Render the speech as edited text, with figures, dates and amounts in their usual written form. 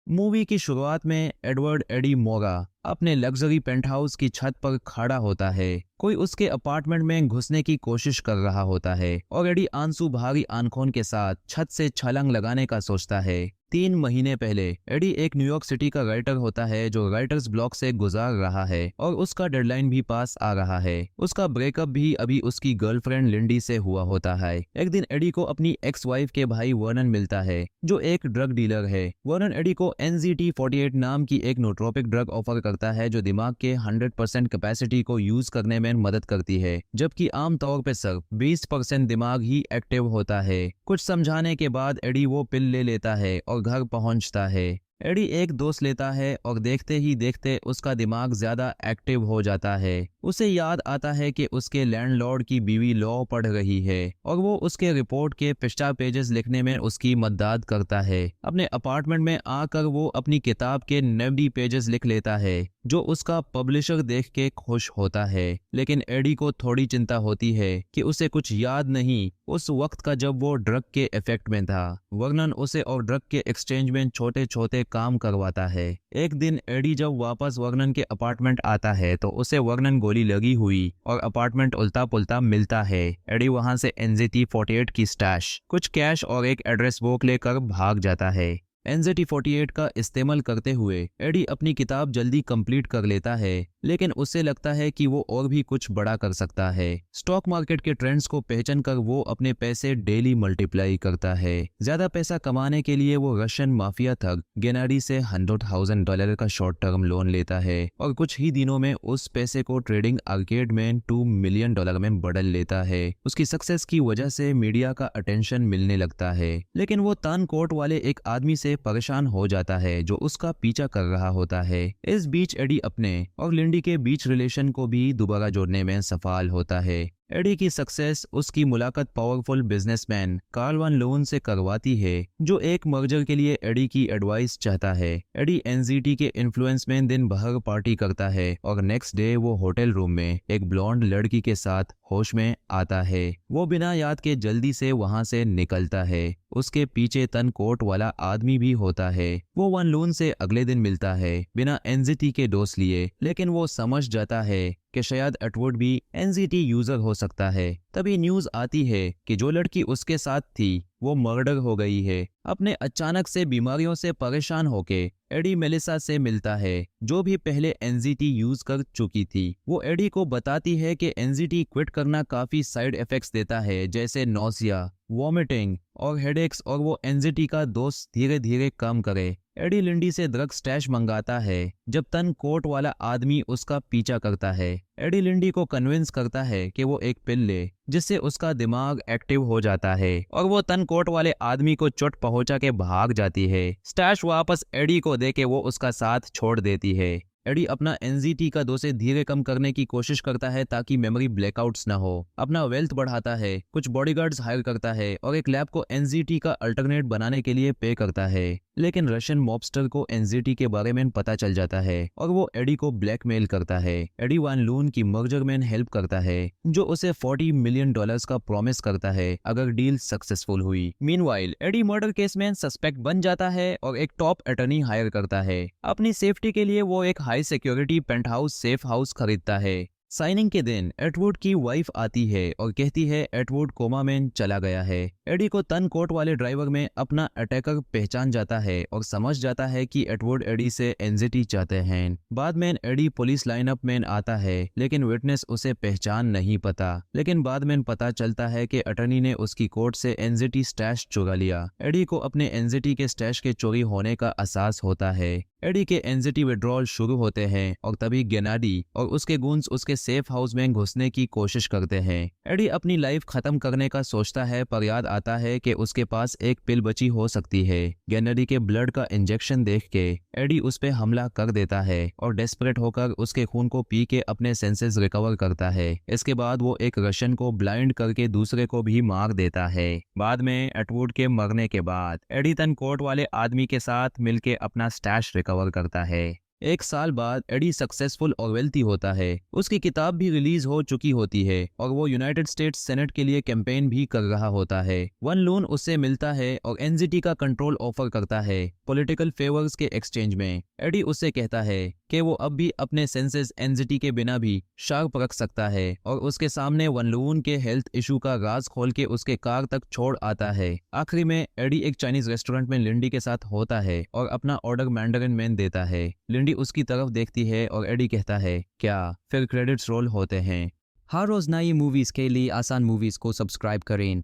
Movie की शुरुआत में एडवर्ड एडी मोरा अपने लग्जरी पेंटहाउस की छत पर खड़ा होता है। कोई उसके अपार्टमेंट में घुसने की कोशिश कर रहा होता है और एडी आंसू भारी आंखों के साथ छत से छलांग लगाने का सोचता है। 3 महीने पहले एडी एक न्यूयॉर्क सिटी का राइटर होता है जो राइटर्स ब्लॉक से गुजार रहा है और उसका डेडलाइन भी पास आ रहा है। उसका ब्रेकअप भी अभी उसकी गर्लफ्रेंड लिंडी से हुआ होता है। एक दिन एडी को अपनी एक्स वाइफ के भाई वर्नन मिलता है जो एक ड्रग डीलर है। वर्नन एडी को NZT48 नाम की एक नोट्रोपिक ड्रग ऑफर करता है जो दिमाग के 100% कैपेसिटी को यूज करने में मदद करती है, जबकि आमतौर पर सिर्फ 20% दिमाग ही एक्टिव होता है। कुछ समझाने के बाद एडी वो पिल ले लेता है और घर पहुंचता है। एडी एक दोस्त लेता है और देखते ही देखते उसका दिमाग ज्यादा एक्टिव हो जाता है। उसे याद आता है कि उसके लैंडलॉर्ड की बीवी लॉ पढ़ रही है और वो उसके रिपोर्ट के पृष्ठा पेजेस लिखने में उसकी मदद करता है। अपने अपार्टमेंट में आकर वो अपनी किताब के 90 पेजेस लिख लेता है जो उसका पब्लिशर देख के खुश होता है। लेकिन एडी को थोड़ी चिंता होती है कि उसे कुछ याद नहीं उस वक्त का जब वो ड्रग के इफेक्ट में था। वर्नन उसे और ड्रग के एक्सचेंज में छोटे छोटे काम करवाता है। एक दिन एडी जब वापस वर्नन के अपार्टमेंट आता है तो उसे वर्नन गोली लगी हुई और अपार्टमेंट उल्टा पुल्टा मिलता है। एडी वहां से NZT48 की स्टैश, कुछ कैश और एक एड्रेस बुक लेकर भाग जाता है। NZT48 का इस्तेमाल करते हुए एडी अपनी किताब जल्दी कंप्लीट कर लेता है, लेकिन उसे लगता है कि वो और भी कुछ बड़ा कर सकता है। स्टॉक मार्केट के ट्रेंड्स को पहचान कर वो अपने पैसे डेली मल्टीप्लाई करता है। ज्यादा पैसा कमाने के लिए वो रशियन माफिया ठग गेनाडी से $100,000 का शॉर्ट टर्म लोन लेता है और कुछ ही दिनों में उस पैसे को ट्रेडिंग आर्केड में $2 मिलियन में बदल लेता है। उसकी सक्सेस की वजह से मीडिया का अटेंशन मिलने लगता है, लेकिन वो तान कोट वाले एक आदमी से परेशान हो जाता है जो उसका पीछा कर रहा होता है। इस बीच एडी अपने और लिंडी के बीच रिलेशन को भी दोबारा जोड़ने में सफल होता है। एडी की सक्सेस उसकी मुलाकात पावरफुल बिजनेसमैन कार्ल वान लोन से करवाती है जो एक मर्जर के लिए एडी की एडवाइस चाहता है। एडी NZT के इन्फ्लुएंस में दिन भर पार्टी करता है और नेक्स्ट डे वो होटल रूम में एक ब्लॉन्ड लड़की के साथ होश में आता है। वो बिना याद के जल्दी से वहां से निकलता है। उसके पीछे तन कोट वाला आदमी भी होता है। वो वान लोन से अगले दिन मिलता है बिना NZT के डोज लिए, लेकिन वो समझ जाता है कि शायद एटवुड भी NZT यूजर हो सकता है। तभी न्यूज आती है कि जो लड़की उसके साथ थी वो मर्डर हो गई है। अपने अचानक से बीमारियों से परेशान होके एडी मेलिसा से मिलता है जो भी पहले NZT यूज कर चुकी थी। वो एडी को बताती है कि NZT क्विट करना काफी साइड इफेक्ट्स देता है जैसे नोसिया, वॉमिटिंग और हेडेक्स, और वो NZT का दोस्त धीरे धीरे कम करे। एडी लिंडी से ड्रग स्टैश मंगाता है जब तन कोट वाला आदमी उसका पीछा करता है। एडी लिंडी को कन्विंस करता है कि वो एक पिल ले जिससे उसका दिमाग एक्टिव हो जाता है और वो तन कोट वाले आदमी को चोट पहुंचा के भाग जाती है। स्टैश वापस एडी को देके वो उसका साथ छोड़ देती है। एडी अपना NZT का डोसेज धीरे कम करने की कोशिश करता है ताकि मेमोरी ब्लैकआउट्स ना हो। अपना वेल्थ बढ़ाता है, कुछ बॉडीगार्ड्स हायर करता है और एक लैब को NZT का अल्टरनेट बनाने के लिए पे करता है। लेकिन रशियन मॉबस्टर को NZT के बारे में पता चल जाता है और वो एडी को ब्लैकमेल करता है। एडी वान लून की मर्जर में हेल्प करता है जो उसे $40 मिलियन का प्रॉमिस करता है अगर डील सक्सेसफुल हुई। मीनवाइल एडी मर्डर केस में सस्पेक्ट बन जाता है और एक टॉप अटर्नी हायर करता है। अपनी सेफ्टी के लिए वो एक high security penthouse safe house खरीदता है। साइनिंग के दिन एटवुड की वाइफ आती है और कहती है एटवुड कोमा में चला गया है। एडी को तन कोट वाले ड्राइवर में अपना अटैकर पहचान जाता है और समझ जाता है कि एटवुड एडी से NZT चाहते हैं। बाद में एडी पुलिस लाइनअप में आता है लेकिन विटनेस उसे पहचान नहीं पता। लेकिन बाद में पता चलता है कि अटर्नी ने उसकी कोर्ट से NZT स्टैश चुरा लिया। एडी को अपने NZT के स्टैश के चोरी होने का एहसास होता है। एडी के NZT विड्रॉल शुरू होते हैं और तभी गेनाडी और उसके गुंस उसके सेफ हाउस में घुसने की कोशिश करते हैं। एडी अपनी लाइफ खत्म करने का सोचता है पर याद आता है कि उसके पास एक पिल बची हो सकती है। गेनाडी के ब्लड का इंजेक्शन देख के एडी उस पे हमला कर देता है और डेस्परेट होकर उसके खून को पी के अपने सेंसेस रिकवर करता है। इसके बाद वो एक रशियन को ब्लाइंड करके दूसरे को भी मार देता है। बाद में एटवुड के मरने के बाद एडी तन कोर्ट वाले आदमी के साथ मिलके अपना स्टैश रिकवर करता है। एक साल बाद एडी सक्सेसफुल और वेल्थी होता है। उसकी किताब भी रिलीज हो चुकी होती है और वो यूनाइटेड स्टेट्स सेनेट के लिए कैंपेन भी कर रहा होता है। वन लून उससे मिलता है और एनजीटी का कंट्रोल ऑफर करता है पॉलिटिकल फेवर्स के एक्सचेंज में। एडी उससे कहता है कि वो अब भी अपने सेंसेस एनजीटी के बिना भी शार्प रख सकता है और उसके सामने वन लून के हेल्थ इशू का राज खोल के उसके कार तक छोड़ आता है। आखिरी में एडी एक चाइनीज रेस्टोरेंट में लिंडी के साथ होता है और अपना ऑर्डर मैंडरिन में देता है। लिंडी उसकी तरफ देखती है और एडी कहता है क्या, फिर क्रेडिट्स रोल होते हैं। हर रोज नई मूवीज के लिए आसान मूवीज को सब्सक्राइब करें।